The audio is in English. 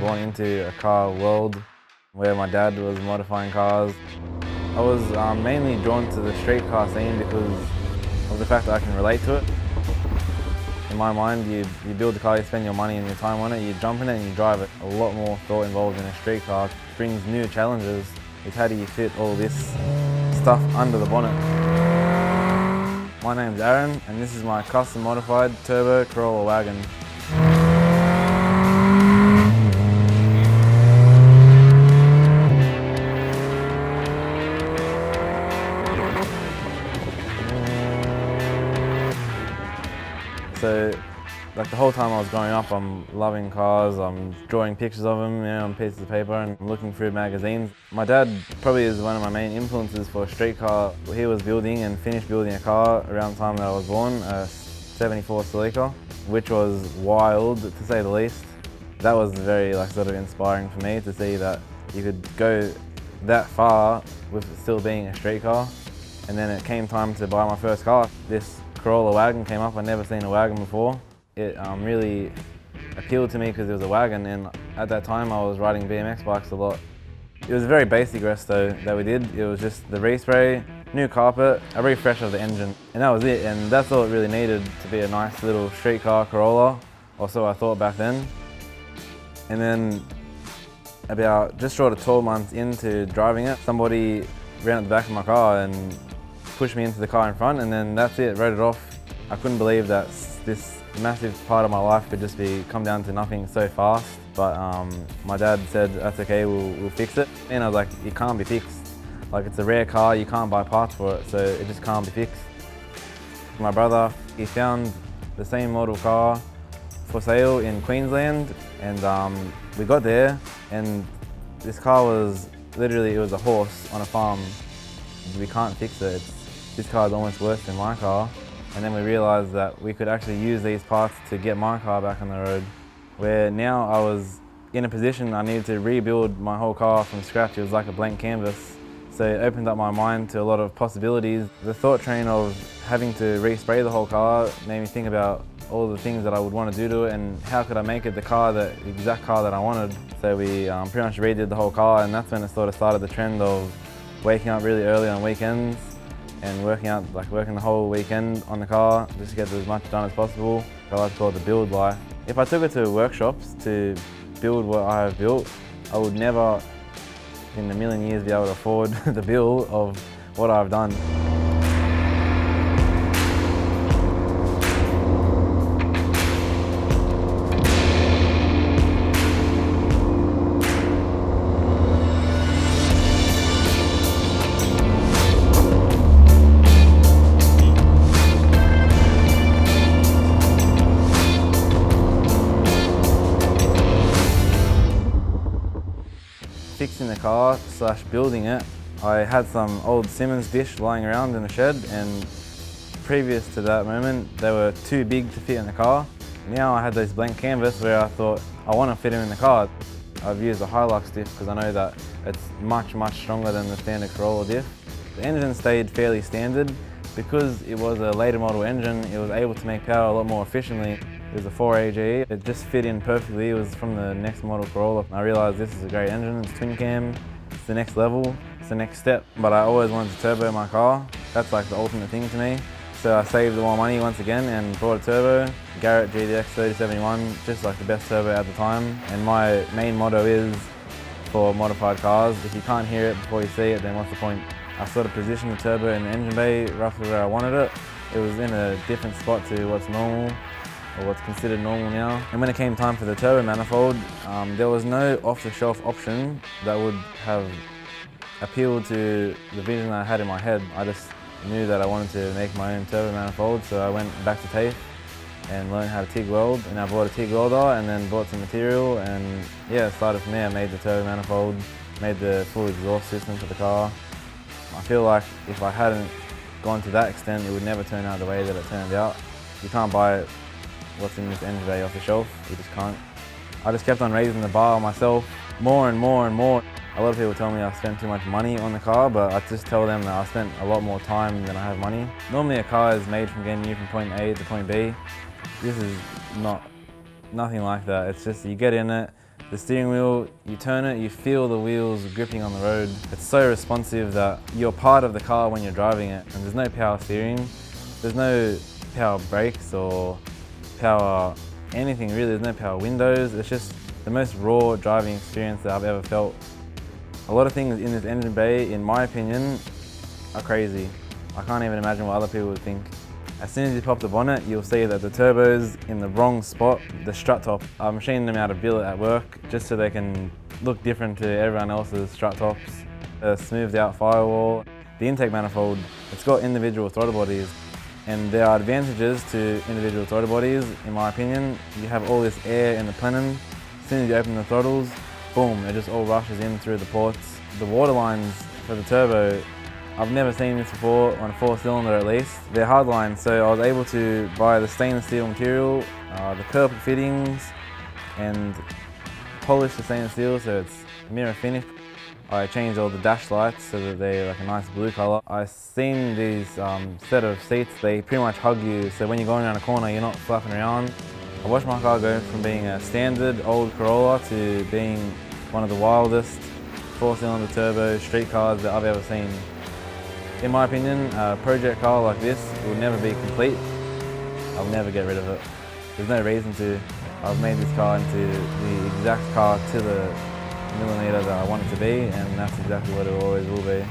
born into a car world where my dad was modifying cars. I was mainly drawn to the street car scene because of the fact that I can relate to it. In my mind, you build the car, you spend your money and your time on it, you jump in it and you drive it. A lot more thought involved in a street car. It brings new challenges. It's how do you fit all this stuff under the bonnet. My name's Aaron and this is my custom modified turbo Corolla wagon. So, like the whole time I was growing up, I'm loving cars, I'm drawing pictures of them, on pieces of paper and looking through magazines. My dad probably is one of my main influences for a street car. He was building and finished building a car around the time that I was born, a 74 Celica, which was wild to say the least. That was very sort of inspiring for me to see that you could go that far with still being a street car. And then it came time to buy my first car. This Corolla wagon came up. I'd never seen a wagon before. It really appealed to me because it was a wagon, and at that time I was riding BMX bikes a lot. It was a very basic resto that we did. It was just the respray, new carpet, a refresh of the engine, and that was it. And that's all it really needed to be a nice little street car Corolla, or so I thought back then. And then about just short of 12 months into driving it, somebody ran at the back of my car and pushed me into the car in front, and then that's it, wrote it off. I couldn't believe that this massive part of my life could just come down to nothing so fast. But my dad said, that's okay, we'll fix it. And I was like, it can't be fixed. Like, it's a rare car, you can't buy parts for it, so it just can't be fixed. My brother, he found the same model car for sale in Queensland, and we got there, and this car was literally, it was a horse on a farm. We can't fix it. This car is almost worse than my car. And then we realised that we could actually use these parts to get my car back on the road. Where now I was in a position I needed to rebuild my whole car from scratch. It was like a blank canvas. So it opened up my mind to a lot of possibilities. The thought train of having to respray the whole car made me think about all the things that I would want to do to it and how could I make it the exact car that I wanted. So we pretty much redid the whole car, and that's when it sort of started the trend of waking up really early on weekends and working the whole weekend on the car just to get as much done as possible. I like to call it the build life. If I took it to workshops to build what I have built, I would never in a million years be able to afford the bill of what I've done. Fixing the car / building it, I had some old Simmons dish lying around in the shed, and previous to that moment they were too big to fit in the car. Now I had this blank canvas where I thought I want to fit them in the car. I've used a Hilux diff because I know that it's much stronger than the standard Corolla diff. The engine stayed fairly standard. Because it was a later model engine, it was able to make power a lot more efficiently. It was a 4AGE. It just fit in perfectly. It was from the next model Corolla. I realised this is a great engine. It's twin cam. It's the next level. It's the next step. But I always wanted to turbo my car. That's like the ultimate thing to me. So I saved more money once again and bought a turbo. Garrett GDX 3071, just like the best turbo at the time. And my main motto is for modified cars, if you can't hear it before you see it, then what's the point? I sort of positioned the turbo in the engine bay roughly where I wanted it. It was in a different spot to what's normal, or what's considered normal now. And when it came time for the turbo manifold, there was no off-the-shelf option that would have appealed to the vision I had in my head. I just knew that I wanted to make my own turbo manifold, so I went back to TAFE and learned how to TIG weld. And I bought a TIG welder and then bought some material, and yeah, started from there. I made the turbo manifold, made the full exhaust system for the car. I feel like if I hadn't gone to that extent, it would never turn out the way that it turned out. You can't buy what's in this engine bay off the shelf, you just can't. I just kept on raising the bar myself, more and more and more. A lot of people tell me I spent too much money on the car, but I just tell them that I spent a lot more time than I have money. Normally a car is made from getting you from point A to point B. This is nothing like that. It's just you get in it, The steering wheel, you turn it, you feel the wheels gripping on the road. It's so responsive that you're part of the car when you're driving it, and there's no power steering, there's no power brakes or power anything really, there's no power windows. It's just the most raw driving experience that I've ever felt. A lot of things in this engine bay, in my opinion, are crazy. I can't even imagine what other people would think. As soon as you pop the bonnet, you'll see that the turbo's in the wrong spot. The strut top, I'm machining them out of billet at work just so they can look different to everyone else's strut tops. A smoothed out firewall. The intake manifold, it's got individual throttle bodies, and there are advantages to individual throttle bodies, in my opinion. You have all this air in the plenum. As soon as you open the throttles, boom, it just all rushes in through the ports. The water lines for the turbo, I've never seen this before on a 4-cylinder at least. They're hard lines, so I was able to buy the stainless steel material, the purple fittings, and polish the stainless steel so it's mirror finish. I changed all the dash lights so that they're like a nice blue colour. I've seen these set of seats, they pretty much hug you, so when you're going around a corner you're not flapping around. I watched my car go from being a standard old Corolla to being one of the wildest 4-cylinder turbo street cars that I've ever seen. In my opinion, a project car like this will never be complete. I'll never get rid of it. There's no reason to. I've made this car into the exact car to the millimetre that I want it to be, and that's exactly what it always will be.